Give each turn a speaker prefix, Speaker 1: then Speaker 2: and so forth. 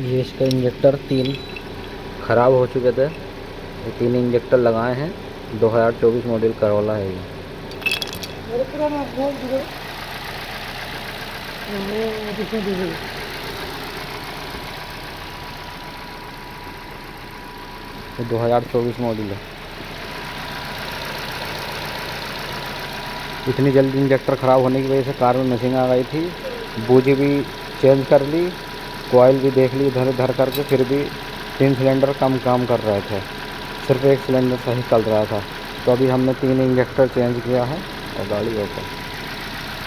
Speaker 1: ये इसका इंजेक्टर 3 ख़राब हो चुके थे। ये 3 इंजेक्टर लगाए हैं। 2024 मॉडल करोला है ये। ये 2024 मॉडल है। इतनी जल्दी इंजेक्टर ख़राब होने की वजह से कार में मिसिंग आ गई थी। बूजी भी चेंज कर ली, कोयल भी देख ली इधर उधर करके, फिर भी 3 सिलेंडर कम काम कर रहे थे। सिर्फ एक सिलेंडर सही चल रहा था। तो अभी हमने 3 इंजेक्टर चेंज किया है और गाड़ी ओके।